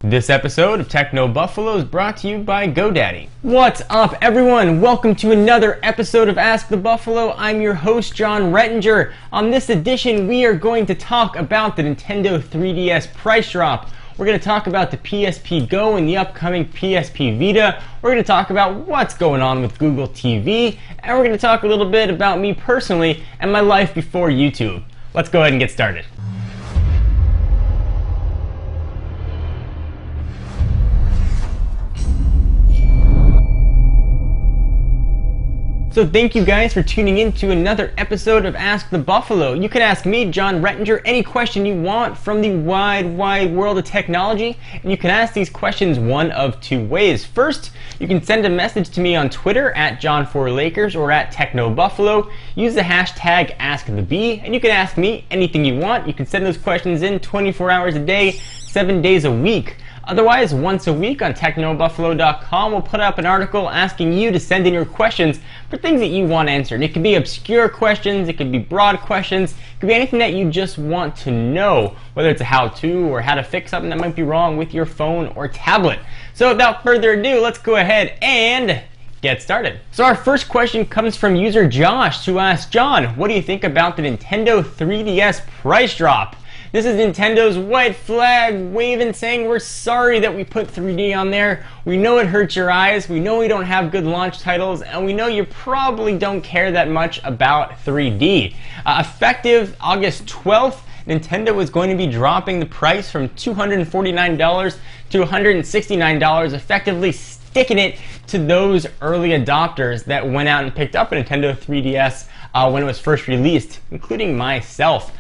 This episode of Techno Buffalo is brought to you by GoDaddy. What's up, everyone? Welcome to another episode of Ask the Buffalo. I'm your host, John Rettinger. On this edition, we are going to talk about the Nintendo 3DS price drop. We're going to talk about the PSP Go and the upcoming PSP Vita. We're going to talk about what's going on with Google TV. And we're going to talk a little bit about me personally and my life before YouTube. Let's go ahead and get started. So thank you guys for tuning in to another episode of Ask the Buffalo. You can ask me, John Rettinger, any question you want from the wide world of technology, and you can ask these questions one of two ways. First, you can send a message to me on Twitter at John4Lakers or at TechnoBuffalo. Use the hashtag AskTheBee, and you can ask me anything you want. You can send those questions in 24 hours a day, 7 days a week. Otherwise, once a week on TechnoBuffalo.com, we'll put up an article asking you to send in your questions for things that you want answered. It could be obscure questions, it could be broad questions, it could be anything that you just want to know, whether it's a how-to or how to fix something that might be wrong with your phone or tablet. So without further ado, let's go ahead and get started. So our first question comes from user Josh, who asks, John, what do you think about the Nintendo 3DS price drop? This is Nintendo's white flag waving, saying we're sorry that we put 3D on there. We know it hurts your eyes, we know we don't have good launch titles, and we know you probably don't care that much about 3D. Effective August 12th, Nintendo is going to be dropping the price from $249 to $169, effectively sticking it to those early adopters that went out and picked up a Nintendo 3DS when it was first released, including myself.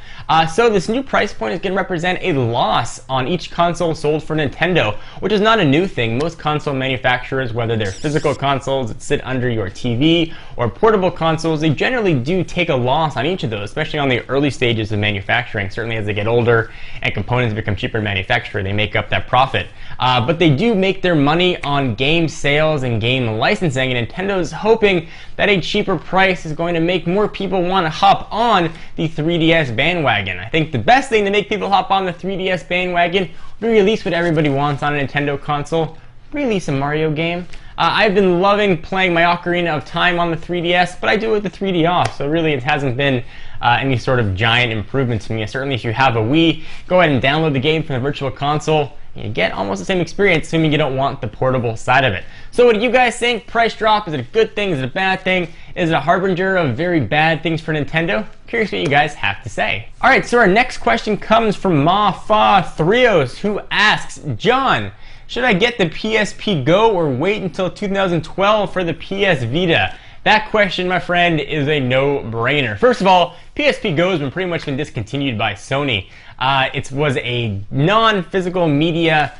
So this new price point is going to represent a loss on each console sold for Nintendo, which is not a new thing. Most console manufacturers, whether they're physical consoles that sit under your TV or portable consoles, they generally do take a loss on each of those, especially on the early stages of manufacturing. Certainly as they get older and components become cheaper to manufacture, they make up that profit. But they do make their money on game sales and game licensing, and Nintendo's hoping that a cheaper price is going to make more people want to hop on the 3DS bandwagon. I think the best thing to make people hop on the 3DS bandwagon would be release what everybody wants on a Nintendo console. Release a Mario game. I've been loving playing my Ocarina of Time on the 3DS, but I do it with the 3D off, so really it hasn't been any sort of giant improvement to me. Certainly if you have a Wii, go ahead and download the game from the Virtual Console. You get almost the same experience, assuming you don't want the portable side of it. So what do you guys think? Price drop, is it a good thing? Is it a bad thing? Is it a harbinger of very bad things for Nintendo? Curious what you guys have to say. Alright, so our next question comes from Ma-Fa-Thrios, who asks, John, should I get the PSP Go or wait until 2012 for the PS Vita? That question, my friend, is a no-brainer. First of all, PSP Go has pretty much been discontinued by Sony. It was a non-physical media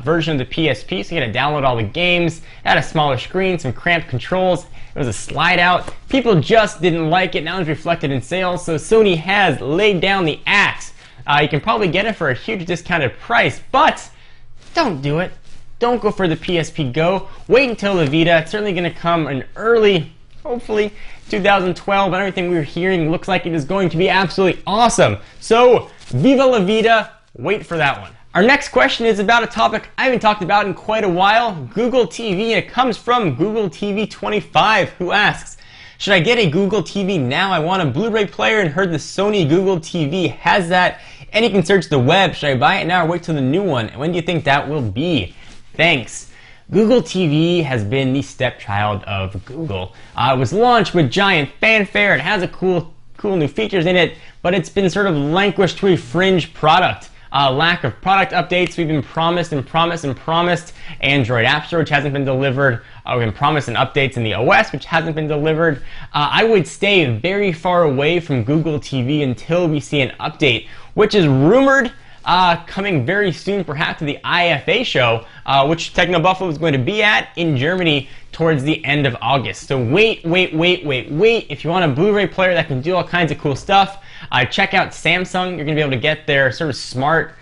version of the PSP, so you had to download all the games. It had a smaller screen, some cramped controls. It was a slide out. People just didn't like it. Now it's reflected in sales, so Sony has laid down the axe. You can probably get it for a huge discounted price, but don't do it. Don't go for the PSP Go. Wait until the Vita. It's certainly going to come in early, hopefully, 2012. And everything we're hearing looks like it is going to be absolutely awesome. So, viva la Vita. Wait for that one. Our next question is about a topic I haven't talked about in quite a while, Google TV. And it comes from Google TV 25, who asks, should I get a Google TV now? I want a Blu-ray player and heard the Sony Google TV has that. And you can search the web. Should I buy it now or wait till the new one? And when do you think that will be? Thanks. Google TV has been the stepchild of Google. It was launched with giant fanfare. It has a cool new features in it, but it's been sort of languished to a fringe product. Lack of product updates. We've been promised and promised and promised Android App Store, which hasn't been delivered. We've been promised an updates in the OS, which hasn't been delivered. I would stay very far away from Google TV until we see an update, which is rumored coming very soon, perhaps to the IFA show, which Techno Buffalo is going to be at in Germany towards the end of August. So wait. If you want a Blu-ray player that can do all kinds of cool stuff, check out Samsung. You're going to be able to get their sort of smart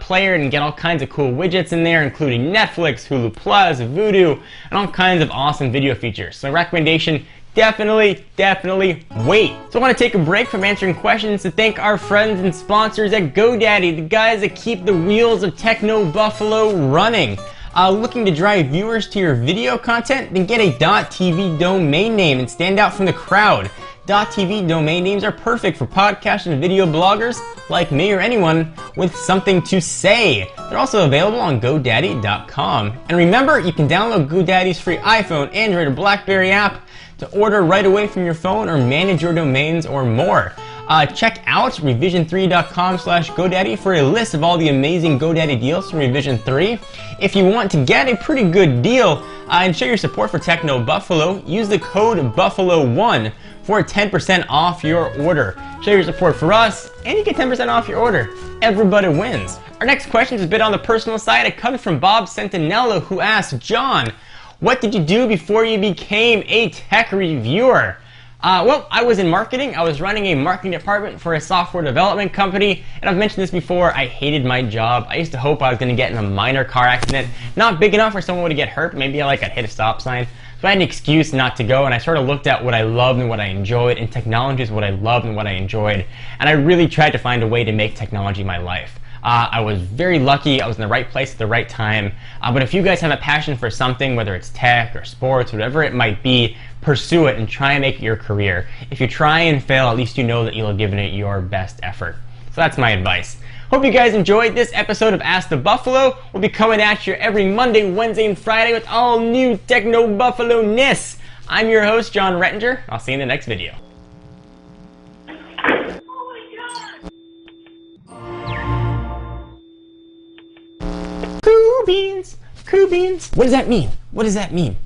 player and get all kinds of cool widgets in there, including Netflix, Hulu Plus, Vudu, and all kinds of awesome video features. So recommendation, definitely wait. So I want to take a break from answering questions to thank our friends and sponsors at GoDaddy, the guys that keep the wheels of Techno Buffalo running. Looking to drive viewers to your video content? Then get a .tv domain name and stand out from the crowd. .tv domain names are perfect for podcast and video bloggers like me or anyone with something to say. They're also available on GoDaddy.com. And remember, you can download GoDaddy's free iPhone, Android, or BlackBerry app to order right away from your phone or manage your domains or more. Check out revision3.com/GoDaddy for a list of all the amazing GoDaddy deals from Revision 3. If you want to get a pretty good deal and show your support for Techno Buffalo, use the code Buffalo1 for 10% off your order. Show your support for us, and you get 10% off your order. Everybody wins. Our next question is a bit on the personal side. It comes from Bob Centinello, who asks, John, what did you do before you became a tech reviewer? Well, I was in marketing. I was running a marketing department for a software development company, and I've mentioned this before, I hated my job. I used to hope I was going to get in a minor car accident, not big enough for someone to get hurt, but maybe I'd hit a stop sign. So I had an excuse not to go, and I sort of looked at what I loved and what I enjoyed, and technology is what I loved and what I enjoyed, and I really tried to find a way to make technology my life. I was very lucky. I was in the right place at the right time. But if you guys have a passion for something, whether it's tech or sports, whatever it might be, pursue it and try and make it your career. If you try and fail, at least you know that you'll have given it your best effort. So that's my advice. Hope you guys enjoyed this episode of Ask the Buffalo. We'll be coming at you every Monday, Wednesday, and Friday with all new Techno Buffalo-ness. I'm your host, John Rettinger. I'll see you in the next video. Cool beans. What does that mean? What does that mean?